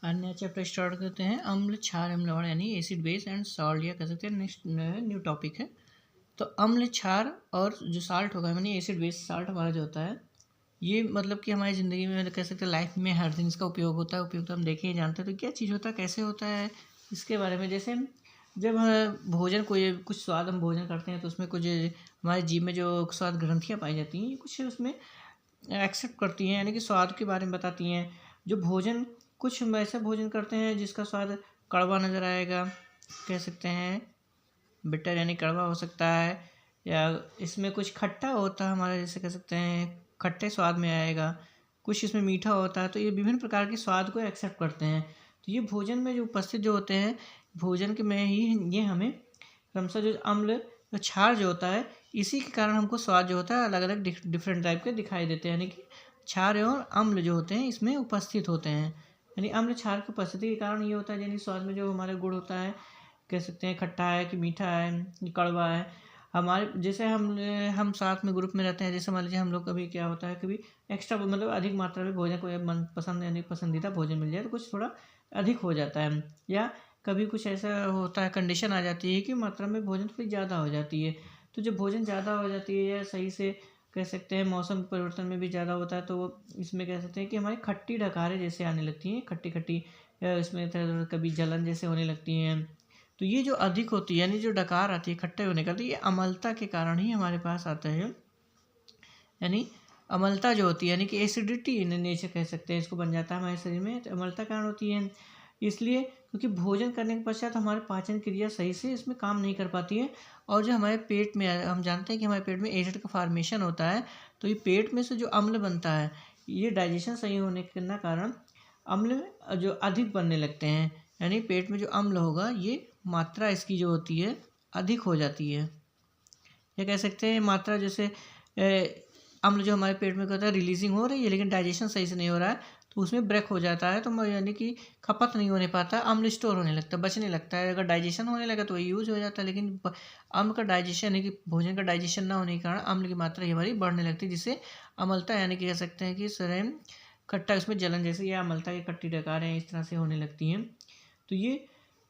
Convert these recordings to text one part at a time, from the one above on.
अन्य chapter start करते हैं। अम्ल, क्षार, अम्लवाण यानी एसिड बेस एंड सॉल्ट, या कह सकते हैं नेक्स्ट न्यू टॉपिक है। तो अम्ल, क्षार और जो साल्ट होगा यानी एसिड बेस साल्ट हमारा जो होता है, ये मतलब कि हमारी ज़िंदगी में कह सकते हैं लाइफ में हर दिन इसका उपयोग होता है। उपयोग तो हम देखे ही जानते हैं। तो क्या चीज़ होता है, कैसे होता है, इसके बारे में। जैसे जब भोजन कोई कुछ स्वाद हम भोजन करते हैं तो उसमें कुछ हमारे जीभ में जो स्वाद ग्रंथियाँ पाई जाती हैं, ये कुछ उसमें एक्सेप्ट करती हैं, यानी कि स्वाद के बारे में बताती हैं। जो भोजन कुछ हम ऐसा भोजन करते हैं जिसका स्वाद कड़वा नज़र आएगा, कह सकते हैं बिटर यानी कड़वा हो सकता है, या इसमें कुछ खट्टा होता है हमारा, जैसे कह सकते हैं खट्टे स्वाद में आएगा, कुछ इसमें मीठा होता है। तो ये विभिन्न प्रकार के स्वाद को एक्सेप्ट करते हैं। तो ये भोजन में जो उपस्थित जो होते हैं, भोजन के में ही ये हमें क्रमशः जो अम्ल और क्षार जो होता है, इसी के कारण हमको स्वाद जो होता है अलग अलग डिफरेंट टाइप के दिखाई देते हैं। यानी कि क्षार और अम्ल जो होते हैं इसमें उपस्थित होते हैं। यानी अम्ल क्षार की उपस्थिति के कारण ये होता है, यानी स्वाद में जो हमारे गुण होता है, कह सकते हैं खट्टा है कि मीठा है कि कड़वा है। हमारे जैसे हम साथ में ग्रुप में रहते हैं, जैसे मान लीजिए हम लोग कभी क्या होता है, कभी एक्स्ट्रा मतलब अधिक मात्रा में भोजन को मन पसंद यानी पसंदीदा भोजन मिल जाए तो कुछ थोड़ा अधिक हो जाता है, या कभी कुछ ऐसा होता है, कंडीशन आ जाती है कि मात्रा में भोजन थोड़ी ज़्यादा हो जाती है। तो जब भोजन ज़्यादा हो जाती है या सही से कह सकते हैं मौसम परिवर्तन में भी ज़्यादा होता है, तो वो इसमें कह सकते हैं कि हमारी खट्टी डकारें जैसे आने लगती हैं, खट्टी खट्टी, इसमें कभी जलन जैसे होने लगती हैं। तो ये जो अधिक होती है यानी जो डकार आती है खट्टे होने का, तो ये अम्लता के कारण ही हमारे पास आता है। यानी अम्लता जो होती है यानी कि एसिडिटी इन नेचर कह सकते हैं, इसको बन जाता है हमारे शरीर में। तो अम्लता कारण होती है इसलिए क्योंकि भोजन करने के पश्चात हमारे पाचन क्रिया सही से इसमें काम नहीं कर पाती है, और जो हमारे पेट में, हम जानते हैं कि हमारे पेट में एसिड का फॉर्मेशन होता है, तो ये पेट में से जो अम्ल बनता है, ये डाइजेशन सही होने के कारण अम्ल जो अधिक बनने लगते हैं। यानी पेट में जो अम्ल होगा, ये मात्रा इसकी जो होती है अधिक हो जाती है, या कह सकते हैं मात्रा जैसे अम्ल जो हमारे पेट में होता है रिलीजिंग हो रही है, लेकिन डाइजेशन सही से नहीं हो रहा है, तो उसमें ब्रेक हो जाता है, तो यानी कि खपत नहीं होने पाता, अम्ल स्टोर होने लगता है, बचने लगता है। अगर डाइजेशन होने लगा तो यूज हो जाता है, लेकिन अम्ल का डाइजेशन यानी कि भोजन का डाइजेशन ना होने के कारण अम्ल की मात्रा हमारी बढ़ने लगती है, जिससे अम्लता यानी कि कह सकते हैं कि शरीर खट्टा, उसमें जलन जैसे या अम्लता की खट्टी डकारें इस तरह से होने लगती हैं। तो ये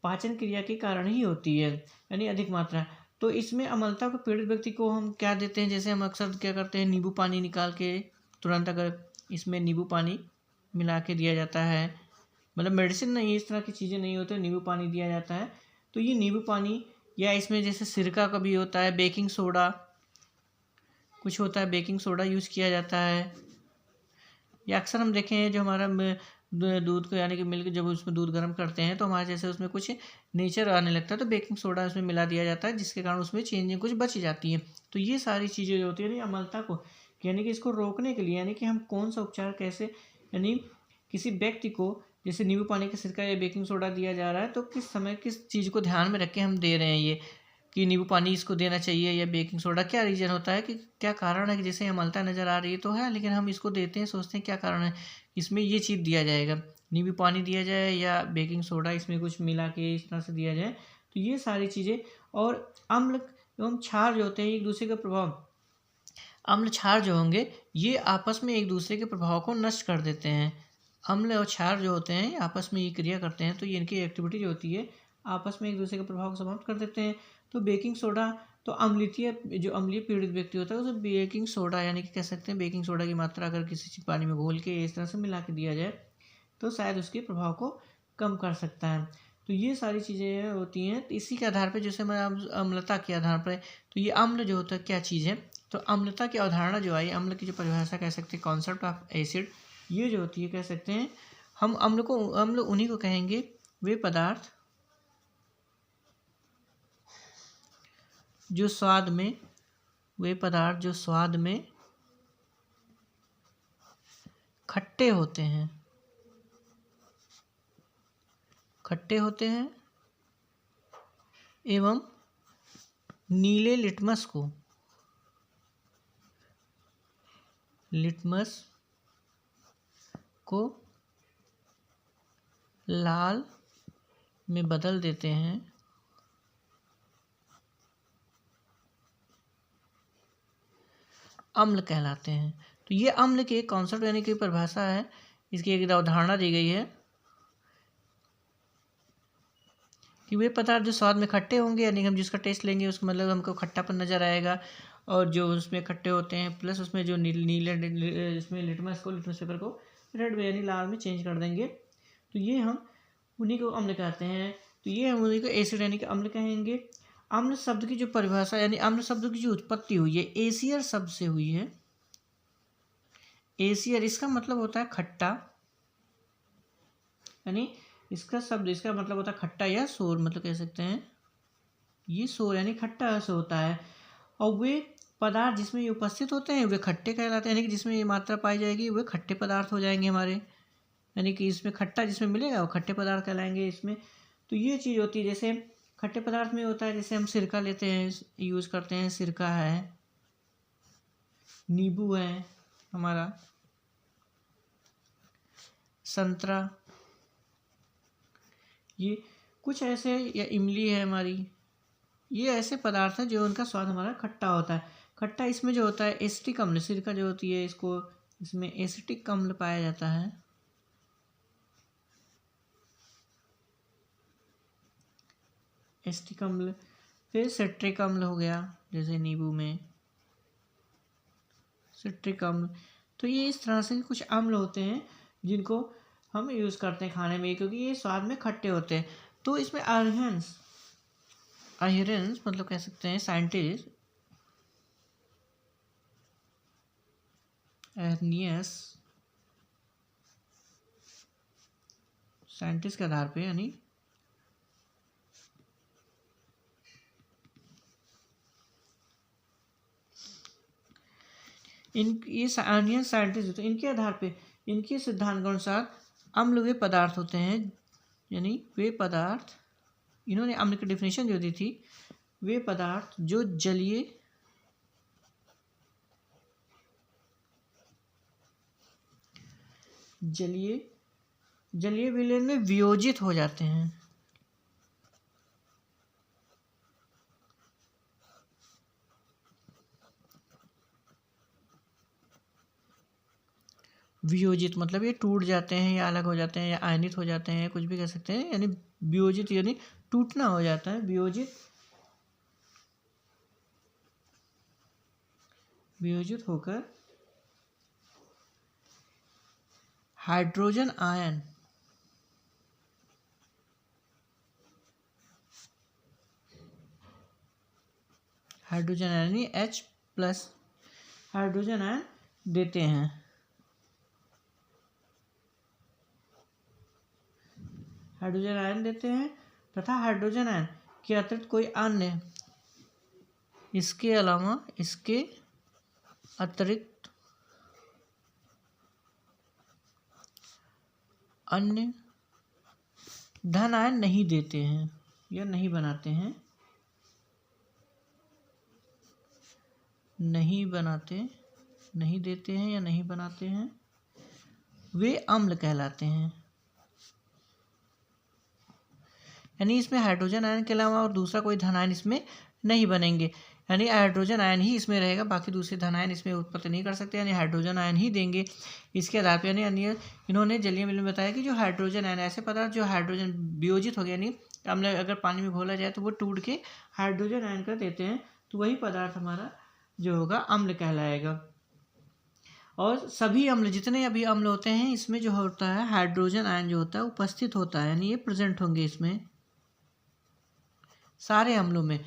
पाचन क्रिया के कारण ही होती है, यानी अधिक मात्रा। तो इसमें अम्लता को पीड़ित व्यक्ति को हम क्या देते हैं, जैसे हम अक्सर क्या करते हैं, नींबू पानी निकाल के तुरंत अगर इसमें नींबू पानी मिला के दिया जाता है, मतलब मेडिसिन नहीं, इस तरह की चीज़ें नहीं होती, नींबू पानी दिया जाता है। तो ये नींबू पानी, या इसमें जैसे सिरका का भी होता है, बेकिंग सोडा कुछ होता है, बेकिंग सोडा यूज़ किया जाता है। या अक्सर हम देखें हैं जो हमारा दूध को यानी कि मिल्क, जब उसमें दूध गर्म करते हैं तो हमारे जैसे उसमें कुछ नेचर आने लगता है, तो बेकिंग सोडा उसमें मिला दिया जाता है, जिसके कारण उसमें चेंजिंग कुछ बच जाती है। तो ये सारी चीज़ें जो होती है यानी अम्लता को, यानी कि इसको रोकने के लिए, यानी कि हम कौन सा उपचार कैसे, यानी किसी व्यक्ति को जैसे नींबू पानी का सिरका या बेकिंग सोडा दिया जा रहा है, तो किस समय किस चीज़ को ध्यान में रख के हम दे रहे हैं, ये कि नींबू पानी इसको देना चाहिए या बेकिंग सोडा, क्या रीज़न होता है, कि क्या कारण है कि जैसे अम्लता नज़र आ रही है तो है, लेकिन हम इसको देते हैं, सोचते हैं क्या कारण है, इसमें ये चीज़ दिया जाएगा, नींबू पानी दिया जाए या बेकिंग सोडा इसमें कुछ मिला के इस तरह से दिया जाए। तो ये सारी चीज़ें, और अम्ल एवं क्षार जो होते हैं एक दूसरे का प्रभाव, अम्ल क्षार जो होंगे ये आपस में एक दूसरे के प्रभाव को नष्ट कर देते हैं। अम्ल और क्षार जो होते हैं आपस में ये क्रिया करते हैं, तो ये इनकी एक्टिविटी जो होती है आपस में एक दूसरे के प्रभाव को समाप्त कर देते हैं। तो बेकिंग सोडा, तो जो अम्लीय पीड़ित व्यक्ति होता है उसे बेकिंग सोडा यानी कि कह सकते हैं बेकिंग सोडा की मात्रा अगर किसी चीज़ पानी में घोल के इस तरह से मिला के दिया जाए तो शायद उसके प्रभाव को कम कर सकता है। तो ये सारी चीज़ें होती हैं। तो इसी के आधार पर जैसे मैं अम्लता के आधार पर, तो ये अम्ल जो होता है क्या चीज़ है, तो अम्लता की अवधारणा जो आई, अम्ल की जो परिभाषा कह सकते हैं कॉन्सेप्ट ऑफ एसिड, ये जो होती है कह सकते हैं हम अम्ल उन्हीं को कहेंगे वे पदार्थ जो स्वाद में खट्टे होते हैं एवं नीले लिटमस को लाल में बदल देते हैं, अम्ल कहलाते हैं। तो ये अम्ल की एक कॉन्सेप्ट यानी कि परिभाषा है, इसकी एक अवधारणा दी गई है कि वे पदार्थ जो स्वाद में खट्टे होंगे, यानी हम जिसका टेस्ट लेंगे उसका मतलब हमको खट्टापन नज़र आएगा, और जो उसमें खट्टे होते हैं प्लस उसमें जो नीले इसमें लिटमस पेपर को रेड में यानी लाल में चेंज कर देंगे, तो ये हम उन्हीं को अम्ल कहते हैं। तो ये हम उन्हीं को एसिड यानी कि अम्ल कहेंगे। अम्ल शब्द की जो परिभाषा यानी अम्ल शब्द की जो उत्पत्ति हुई है एसियर शब्द से हुई है। एसियर इसका मतलब होता है खट्टा, यानी इसका मतलब होता है खट्टा या सोर, मतलब कह सकते हैं ये सोर यानी खट्टा से होता है। और वे पदार्थ जिसमें ये उपस्थित होते हैं वे खट्टे कहलाते हैं, यानी कि जिसमें ये मात्रा पाई जाएगी वे खट्टे पदार्थ हो जाएंगे हमारे, यानी कि इसमें खट्टा जिसमें मिलेगा वो खट्टे पदार्थ कहलाएंगे इसमें। तो ये चीज़ होती है, जैसे खट्टे पदार्थ में होता है, जैसे हम सिरका लेते हैं यूज़ करते हैं, सिरका है, नींबू है हमारा, संतरा, ये कुछ ऐसे, या इमली है हमारी, ये ऐसे पदार्थ हैं जो उनका स्वाद हमारा खट्टा होता है। खट्टा इसमें जो होता है एसिटिक अम्ल, सिरका जो होती है इसको इसमें एसिटिक अम्ल पाया जाता है। एसिटिक अम्ल, फिर सिट्रिक अम्ल हो गया जैसे नींबू में सिट्रिक अम्ल। तो ये इस तरह से कुछ अम्ल होते हैं जिनको हम यूज़ करते हैं खाने में, क्योंकि ये स्वाद में खट्टे होते हैं। तो इसमें अरहेंस मतलब कह सकते हैं साइंटिस्ट एर्नियस साइंटिस्ट के आधार पे, यानी ये अनियन साइंटिस्ट होते हैं, इनके आधार पे इनके सिद्धांत के अनुसार अम्ल वे पदार्थ होते हैं, यानी वे पदार्थ, इन्होंने अम्ल की डेफिनेशन जो दी थी, वे पदार्थ जो जलीय विलयन में वियोजित हो जाते हैं। वियोजित मतलब ये टूट जाते हैं या अलग हो जाते हैं या आयनित हो जाते हैं, कुछ भी कह सकते हैं, यानी वियोजित यानी टूटना हो जाता है। वियोजित होकर हाइड्रोजन आयन यानी H+ हाइड्रोजन आयन देते हैं। हाइड्रोजन आयन देते हैं तथा हाइड्रोजन आयन के अतिरिक्त कोई अन्य, इसके अतिरिक्त अन्य धन आयन नहीं देते हैं या नहीं बनाते हैं, नहीं देते हैं या नहीं बनाते हैं, वे अम्ल कहलाते हैं। यानी इसमें हाइड्रोजन आयन के अलावा और दूसरा कोई धन आयन इसमें नहीं बनेंगे, यानी हाइड्रोजन आयन ही इसमें रहेगा, बाकी दूसरे धन आयन इसमें उत्पत्ति नहीं कर सकते, यानी हाइड्रोजन आयन ही देंगे इसके आधार पर। यानी इन्होंने जलीय अम्ल में बताया कि जो हाइड्रोजन आयन ऐसे पदार्थ जो हाइड्रोजन वियोजित हो गया, यानी अम्ल अगर पानी में घोला जाए तो वो टूट के हाइड्रोजन आयन कर देते हैं, तो वही पदार्थ हमारा जो होगा अम्ल कहलाएगा। और सभी अम्ल जितने अभी अम्ल होते हैं इसमें जो होता है हाइड्रोजन आयन जो होता है उपस्थित होता है, यानी ये प्रेजेंट होंगे इसमें सारे अम्लों में।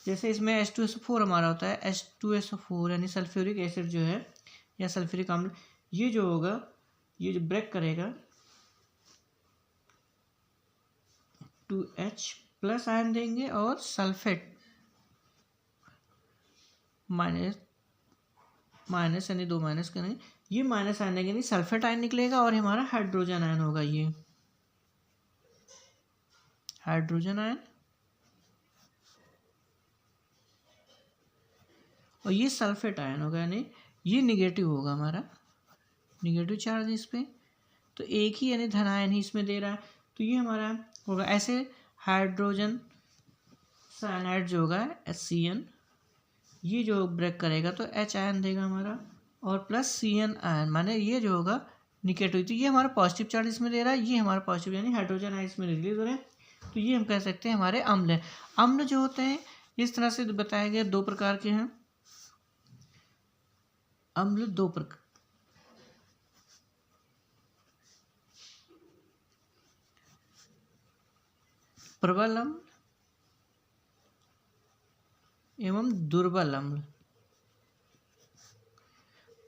जैसे इसमें H2SO4 हमारा होता है, H2SO4 यानी सल्फ्यूरिक एसिड जो है या सल्फ्यूरिक अम्ल, ये जो होगा ये जो ब्रेक करेगा 2H+ आयन देंगे और सल्फेट माइनस यानी 2 माइनस करेंगे, ये माइनस आयन देंगे, यानी सल्फेट आयन निकलेगा और हमारा हाइड्रोजन आयन होगा, ये हाइड्रोजन आयन, और ये सल्फेट आयन होगा, यानी ये निगेटिव होगा हमारा, निगेटिव चार्ज इस पे, तो एक ही यानी धन आयन ही इसमें दे रहा है, तो ये हमारा होगा। ऐसे हाइड्रोजन साइनाइड जो होगा HCN, ये जो ब्रेक करेगा तो H आयन देगा हमारा और प्लस CN आयन, माने ये जो होगा निगेटिव, तो ये हमारा पॉजिटिव चार्ज इसमें दे रहा है, ये हमारा पॉजिटिव यानी हाइड्रोजन आयन इसमें रिलीज हो रहे हैं, तो ये हम कह सकते हैं हमारे अम्ल हैं। अम्ल जो होते हैं इस तरह से बताया गया, 2 प्रकार के हैं अम्ल, 2 प्रकार। प्रबल अम्ल एवं दुर्बल अम्ल।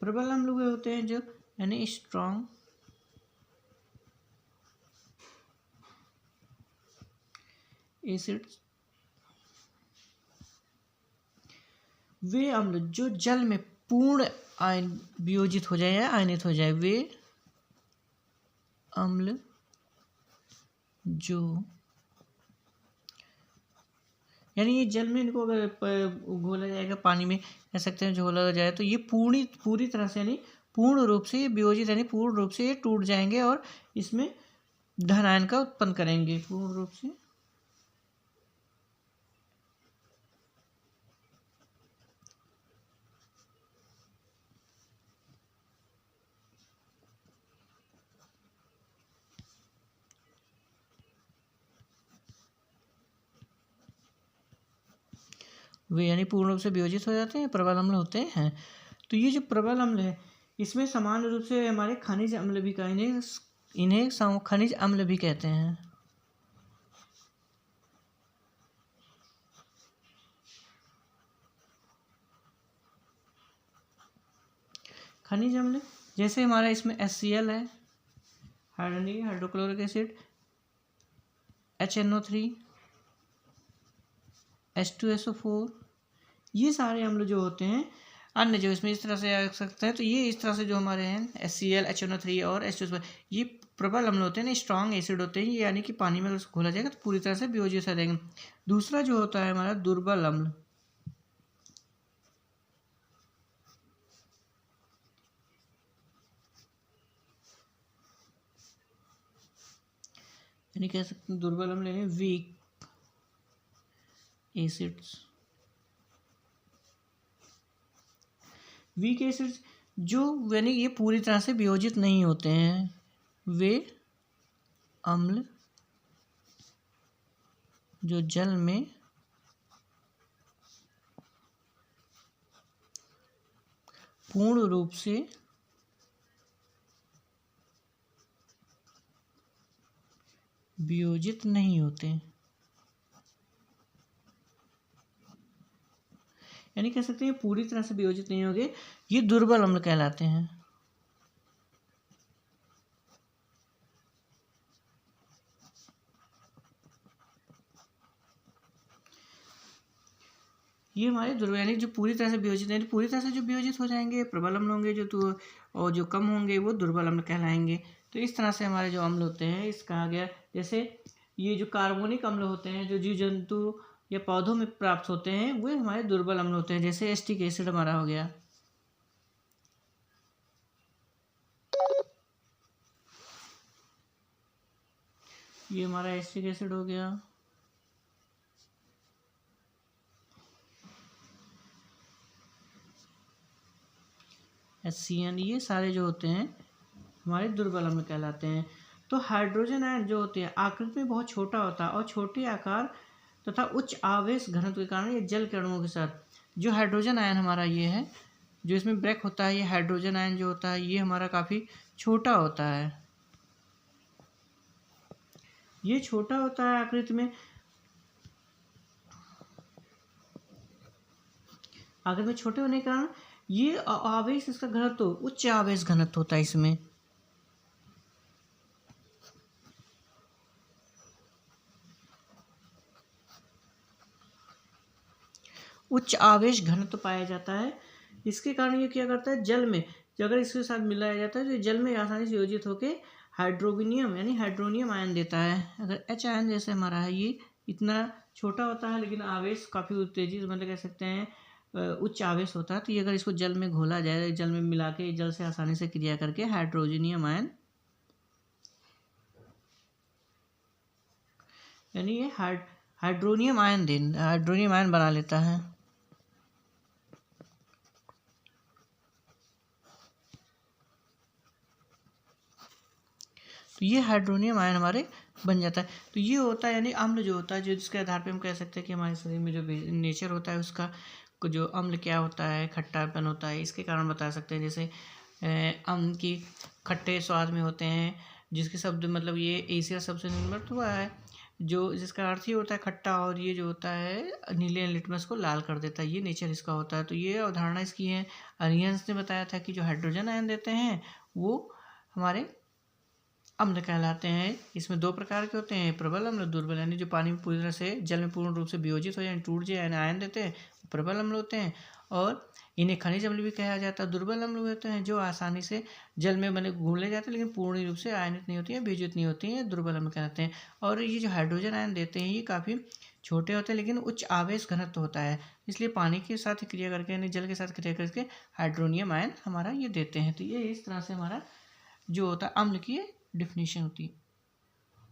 प्रबल अम्ल वे होते हैं जो यानी स्ट्रॉन्ग एसिड्स, वे अम्ल जो जल में पूर्ण आयन वियोजित हो जाए या आयनित हो जाए, वे अम्ल जो यानी ये जल में इनको अगर घोला जाएगा, पानी में कह सकते हैं घोला जाए, तो ये पूरी तरह से यानी पूर्ण रूप से ये वियोजित यानी पूर्ण रूप से ये टूट जाएंगे और इसमें धन आयन का उत्पन्न करेंगे पूर्ण रूप से। वे यानी पूर्ण रूप से वियोजित हो जाते हैं, प्रबल अम्ल होते हैं। तो ये जो प्रबल अम्ल है इसमें सामान्य रूप से हमारे खनिज अम्ल भी का इन्हें खनिज अम्ल भी कहते हैं। खनिज अम्ल जैसे हमारा इसमें HCl है, हाइड्रोक्लोरिक एसिड, HNO3, H2SO4, ये सारे अम्ल जो होते हैं अन्य जो इसमें इस तरह से आ सकते हैं, तो ये इस तरह से जो हमारे हैं HCl, HNO3 और H2SO4, ये प्रबल अम्ल होते हैं, स्ट्रॉन्ग एसिड होते हैं, ये यानी कि पानी में अगर घोला जाएगा तो पूरी तरह से वियोजित हो जाएंगे। दूसरा जो होता है हमारा दुर्बल अम्ल, यानी कह सकते हैं दुर्बल अम्ल यानी वीक एसिड्स। वीक एसिड्स जो यानी ये पूरी तरह से वियोजित नहीं होते हैं, वे अम्ल जो जल में पूर्ण रूप से वियोजित नहीं होते, यानी कह सकते हैं पूरी तरह से वियोजित नहीं होंगे, ये दुर्बल अम्ल कहलाते हैं। ये हमारे दुर्बल यानी जो पूरी तरह से वियोजित यानी पूरी तरह से जो वियोजित हो जाएंगे प्रबल अम्ल होंगे, जो तो और जो कम होंगे वो दुर्बल अम्ल कहलाएंगे। तो इस तरह से हमारे जो अम्ल होते हैं इस कहा गया, जैसे ये जो कार्बोनिक अम्ल होते हैं जो जीव जंतु या पौधों में प्राप्त होते हैं वे हमारे दुर्बल अम्ल होते हैं, जैसे एसिटिक एसिड हमारा हो गया। ये हमारा एसिटिक एसिड हो गया। HCN, ये सारे जो होते हैं हमारे दुर्बल अम्ल कहलाते हैं। तो हाइड्रोजन आयन जो होते हैं आकृति में बहुत छोटा होता है और छोटे आकार तथा उच्च आवेश घनत्व के कारण ये जल के अणुओं के साथ जो हाइड्रोजन आयन हमारा ये है जो इसमें ब्रेक होता है, ये हाइड्रोजन आयन जो होता है ये हमारा काफ़ी छोटा होता है, ये छोटा होता है आकृति में, आकृति में छोटे होने के कारण ये आवेश इसका घनत्व उच्च आवेश घनत्व होता है, इसमें उच्च आवेश घनत्व पाया जाता है। इसके कारण ये क्या करता है जल में अगर इसके साथ मिलाया जाता है तो जल में आसानी से योजित होकर हाइड्रोविनियम यानी हाइड्रोनियम आयन देता है। अगर H आयन जैसे हमारा है ये इतना छोटा होता है लेकिन आवेश काफ़ी तेजी से मतलब कह सकते हैं उच्च आवेश होता है, तो ये अगर इसको जल में घोला जाए जल में मिला के जल से आसानी से क्रिया करके हाइड्रोजनियम आयन यानी ये हाइड्रोनियम आयन बना लेता है। तो ये हाइड्रोनियम आयन हमारे बन जाता है। तो ये होता है यानी अम्ल जो होता है, जो जिसके आधार पे हम कह सकते हैं कि हमारे शरीर में जो नेचर होता है उसका जो अम्ल क्या होता है, खट्टापन होता है, इसके कारण बता सकते हैं। जैसे अम्ल की खट्टे स्वाद में होते हैं, जिसके शब्द मतलब ये एशिया सबसे निर्मित हुआ है, जो जिसका अर्थ ही होता है खट्टा, और ये जो होता है नीले लिटमस को लाल कर देता है, ये नेचर इसका होता है। तो ये अवधारणा इसकी है। अरियंस ने बताया था कि जो हाइड्रोजन आयन देते हैं वो हमारे अम्ल कहलाते हैं। इसमें दो प्रकार के होते हैं, प्रबल अम्ल, दुर्बल, यानी जो पानी में पूरी तरह से जल में पूर्ण रूप से वियोजित हो जाए, टूट जाए, यानी आयन देते हैं, प्रबल अम्ल होते हैं। और इन्हें खनिज अम्ल भी कहा जाता है। दुर्बल अम्ल होते हैं जो आसानी से जल में बने घुले जाते हैं, लेकिन पूर्ण रूप से आयनित नहीं होती है, वियोजित नहीं होती हैं, दुर्बल अम्ल कहलाते हैं। और ये जो हाइड्रोजन आयन देते हैं ये काफ़ी छोटे होते हैं, लेकिन उच्च आवेश घनत्व होता है, इसलिए पानी के साथ क्रिया करके यानी जल के साथ क्रिया करके हाइड्रोनियम आयन हमारा ये देते हैं। तो ये इस तरह से हमारा जो होता है अम्ल की डेफिनेशन होती है।